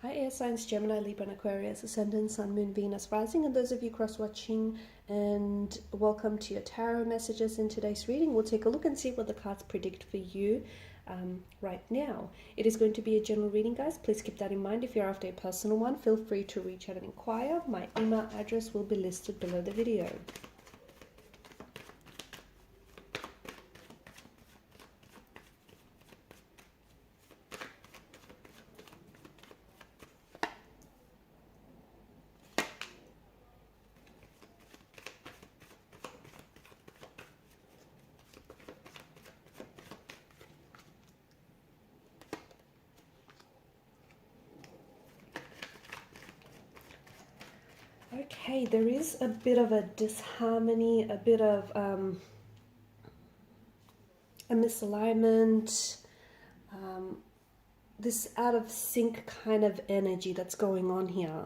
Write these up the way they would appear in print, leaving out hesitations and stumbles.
Hi air signs Gemini, Libra and Aquarius, Ascendant, Sun, Moon, Venus, Rising, and those of you cross-watching, and welcome to your tarot messages. In today's reading, we'll take a look and see what the cards predict for you right now. It is going to be a general reading, guys. Please keep that in mind. If you're after a personal one, feel free to reach out and inquire. My email address will be listed below the video. Okay, there is a bit of a disharmony, a bit of a misalignment, this out of sync kind of energy that's going on here.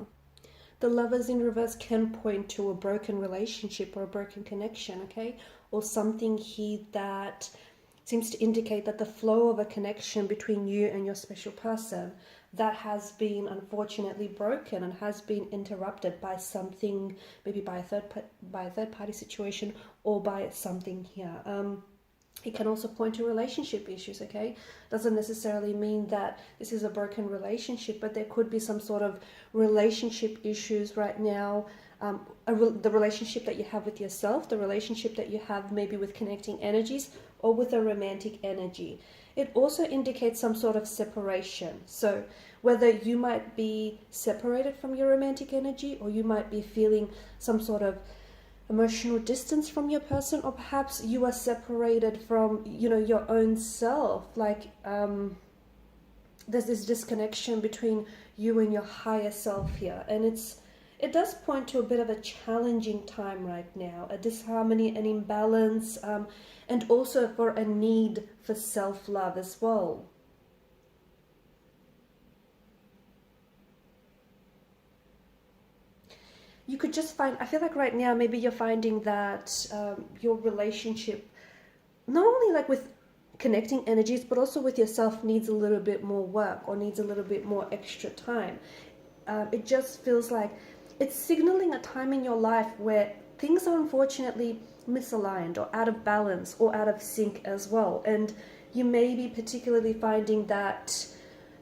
The Lovers in reverse can point to a broken relationship or a broken connection, okay? Or something here that seems to indicate that the flow of a connection between you and your special person that has been unfortunately broken and has been interrupted by something, maybe by a third party situation or by something here. It can also point to relationship issues, okay? Doesn't necessarily mean that this is a broken relationship, but there could be some sort of relationship issues right now. The relationship that you have with yourself, the relationship that you have maybe with connecting energies or with a romantic energy. It also indicates some sort of separation. So whether you might be separated from your romantic energy or you might be feeling some sort of emotional distance from your person, or perhaps you are separated from, your own self. Like there's this disconnection between you and your higher self here, and it does point to a bit of a challenging time right now, a disharmony, an imbalance, and also for a need for self-love as well. You could just find, I feel like right now, maybe you're finding that your relationship, not only like with connecting energies, but also with yourself, needs a little bit more work or needs a little bit more extra time. It just feels like it's signaling a time in your life where things are unfortunately misaligned or out of balance or out of sync as well. And you may be particularly finding that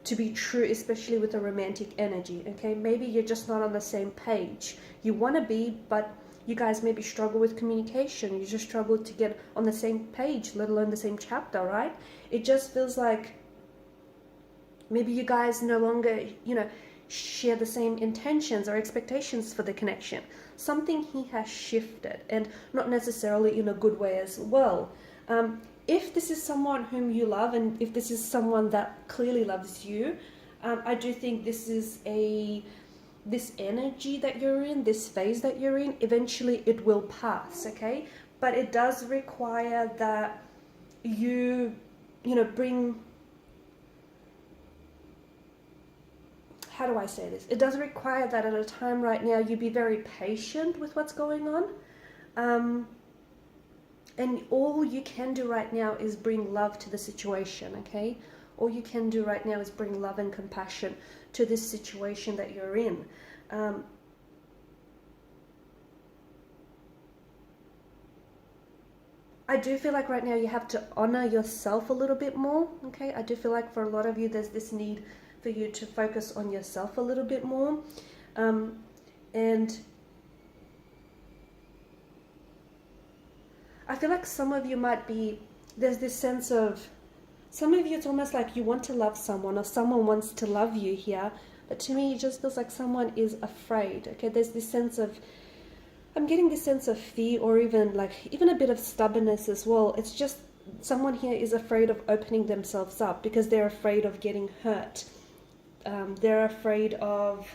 to be true, especially with a romantic energy, okay? Maybe you're just not on the same page. You want to be, but you guys maybe struggle with communication. You just struggle to get on the same page, let alone the same chapter, right? It just feels like maybe you guys no longer, share the same intentions or expectations for the connection. Something here has shifted, and not necessarily in a good way as well. If this is someone whom you love, and if this is someone that clearly loves you, I do think this is this energy that you're in, this phase that you're in, eventually it will pass, okay? But it does require that you bring, how do I say this? It does require that at a time right now you be very patient with what's going on. And all you can do right now is bring love to the situation, okay? All you can do right now is bring love and compassion to this situation that you're in. I do feel like right now you have to honor yourself a little bit more, okay? I do feel like for a lot of you there's this need for you to focus on yourself a little bit more. And I feel like some of you might be, there's this sense of, some of you it's almost like you want to love someone or someone wants to love you here, but to me it just feels like someone is afraid, okay? There's this sense of, I'm getting this sense of fear, or even a bit of stubbornness as well. It's just someone here is afraid of opening themselves up because they're afraid of getting hurt. They're afraid of,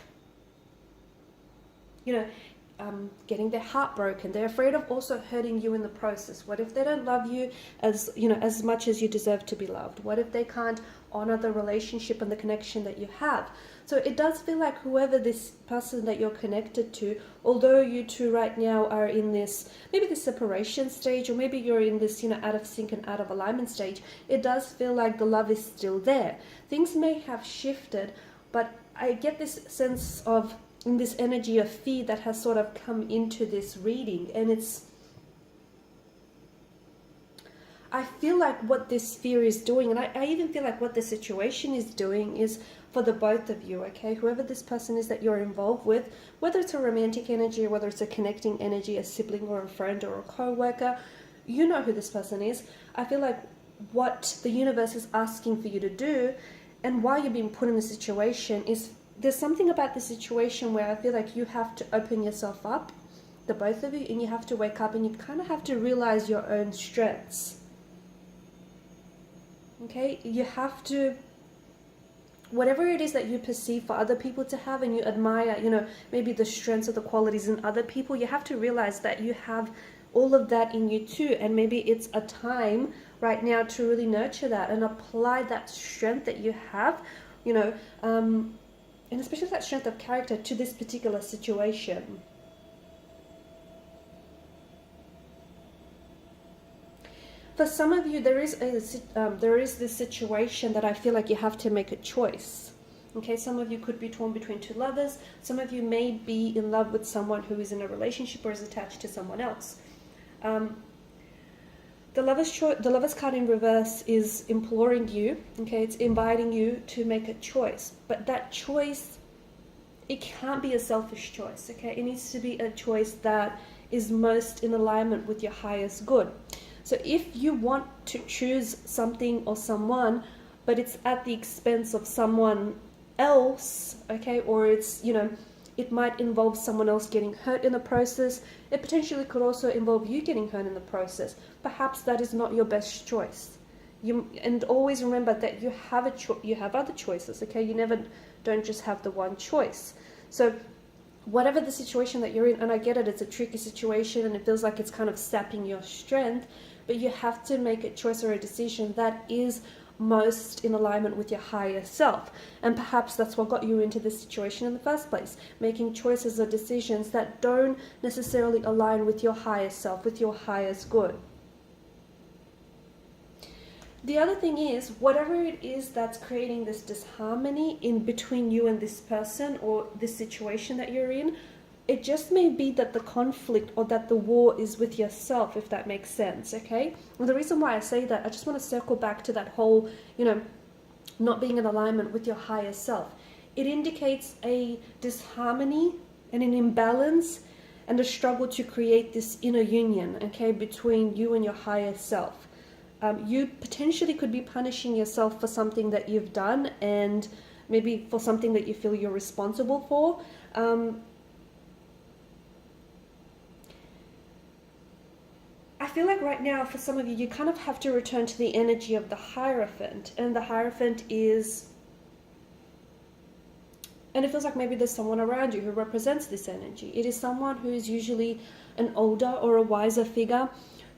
getting their heart broken. They're afraid of also hurting you in the process. What if they don't love you as much as you deserve to be loved? What if they can't honor the relationship and the connection that you have? So it does feel like whoever this person that you're connected to, although you two right now are in this, maybe the separation stage, or maybe you're in this, out of sync and out of alignment stage, it does feel like the love is still there. Things may have shifted, but I get this sense of, in this energy of fear that has sort of come into this reading, and I feel like what this fear is doing, and I even feel like what the situation is doing, is for the both of you, okay? Whoever this person is that you're involved with, whether it's a romantic energy, or whether it's a connecting energy, a sibling or a friend or a co-worker, you know who this person is. I feel like what the universe is asking for you to do, and why you're being put in the situation, is there's something about the situation where I feel like you have to open yourself up, the both of you, and you have to wake up and you kind of have to realize your own strengths. Okay, you have to, whatever it is that you perceive for other people to have, and you admire, you know, maybe the strengths or the qualities in other people, you have to realize that you have all of that in you too. And maybe it's a time right now to really nurture that and apply that strength that you have, you know, and especially that strength of character to this particular situation. For some of you, there is this situation that I feel like you have to make a choice. Okay, some of you could be torn between two lovers. Some of you may be in love with someone who is in a relationship or is attached to someone else. The Lovers card in reverse is imploring you. Okay, it's inviting you to make a choice. But that choice, it can't be a selfish choice. Okay, it needs to be a choice that is most in alignment with your highest good. So if you want to choose something or someone, but it's at the expense of someone else, okay, or it's, you know, it might involve someone else getting hurt in the process. It potentially could also involve you getting hurt in the process. Perhaps that is not your best choice. And always remember that you have you have other choices, okay? You don't just have the one choice. So whatever the situation that you're in, and I get it, it's a tricky situation and it feels like it's kind of sapping your strength, but you have to make a choice or a decision that is most in alignment with your higher self. And perhaps that's what got you into this situation in the first place, making choices or decisions that don't necessarily align with your higher self, with your highest good. The other thing is, whatever it is that's creating this disharmony in between you and this person or this situation that you're in, it just may be that the conflict or that the war is with yourself, if that makes sense, okay? And the reason why I say that, I just want to circle back to that whole, you know, not being in alignment with your higher self. It indicates a disharmony and an imbalance and a struggle to create this inner union, okay, between you and your higher self. You potentially could be punishing yourself for something that you've done, and maybe for something that you feel you're responsible for. I feel like right now, for some of you, you kind of have to return to the energy of the Hierophant. And the Hierophant is, and it feels like maybe there's someone around you who represents this energy. It is someone who is usually an older or a wiser figure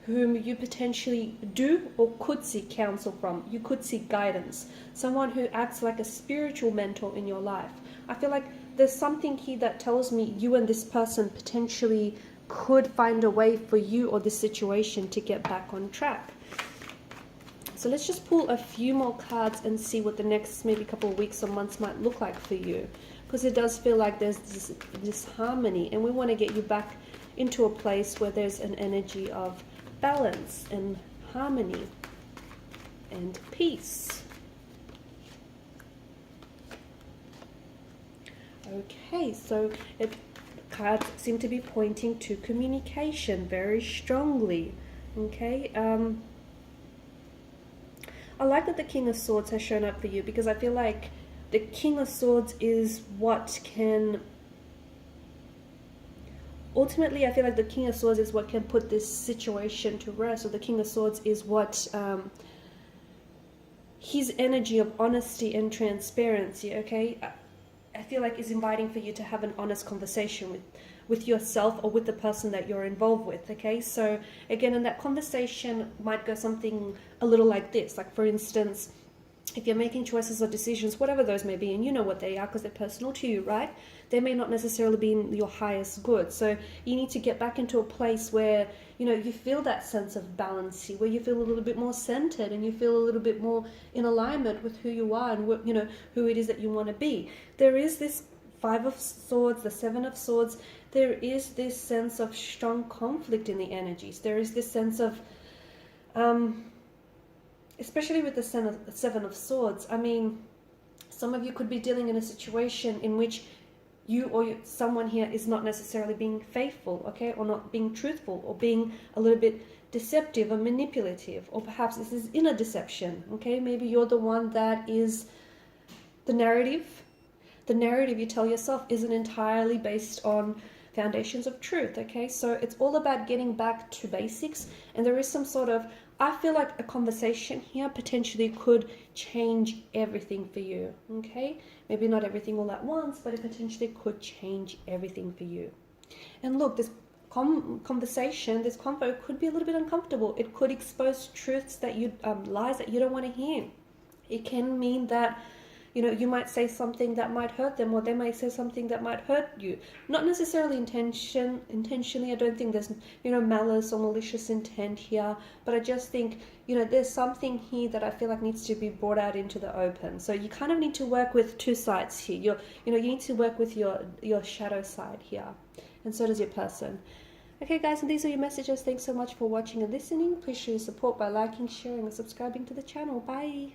whom you potentially do or could seek counsel from. You could seek guidance. Someone who acts like a spiritual mentor in your life. I feel like there's something here that tells me you and this person potentially could find a way for you or this situation to get back on track. So let's just pull a few more cards and see what the next maybe couple of weeks or months might look like for you. Because it does feel like there's this harmony, and we want to get you back into a place where there's an energy of balance and harmony and peace. Okay, so cards seem to be pointing to communication very strongly. Okay, I like that the King of Swords has shown up for you, because I feel like the King of Swords is what can, ultimately I feel like the King of Swords is what can put this situation to rest, or the King of Swords is what his energy of honesty and transparency, okay, I feel like is inviting for you to have an honest conversation with yourself or with the person that you're involved with, okay? So again, in that conversation might go something a little like this, like for instance, if you're making choices or decisions, whatever those may be, and you know what they are because they're personal to you, right? They may not necessarily be in your highest good. So you need to get back into a place where, you know, you feel that sense of balance, where you feel a little bit more centered and you feel a little bit more in alignment with who you are and what, you know, who it is that you want to be. There is this Five of Swords, the Seven of Swords. There is this sense of strong conflict in the energies. There is this sense of, especially with the Seven of Swords, I mean, some of you could be dealing in a situation in which you or someone here is not necessarily being faithful, okay, or not being truthful, or being a little bit deceptive or manipulative, or perhaps this is inner deception, okay? Maybe you're the one that is the narrative. The narrative you tell yourself isn't entirely based on foundations of truth, okay? So it's all about getting back to basics, and there is some sort of, I feel like a conversation here potentially could change everything for you, okay? Maybe not everything all at once, but it potentially could change everything for you. And look, this conversation, this convo could be a little bit uncomfortable. It could expose truths that you, lies that you don't want to hear. It can mean that, you know, you might say something that might hurt them, or they might say something that might hurt you. Not necessarily intentionally. I don't think there's, you know, malice or malicious intent here. But I just think, you know, there's something here that I feel like needs to be brought out into the open. So you kind of need to work with two sides here. You need to work with your shadow side here. And so does your person. Okay, guys, and these are your messages. Thanks so much for watching and listening. Please show your support by liking, sharing, and subscribing to the channel. Bye.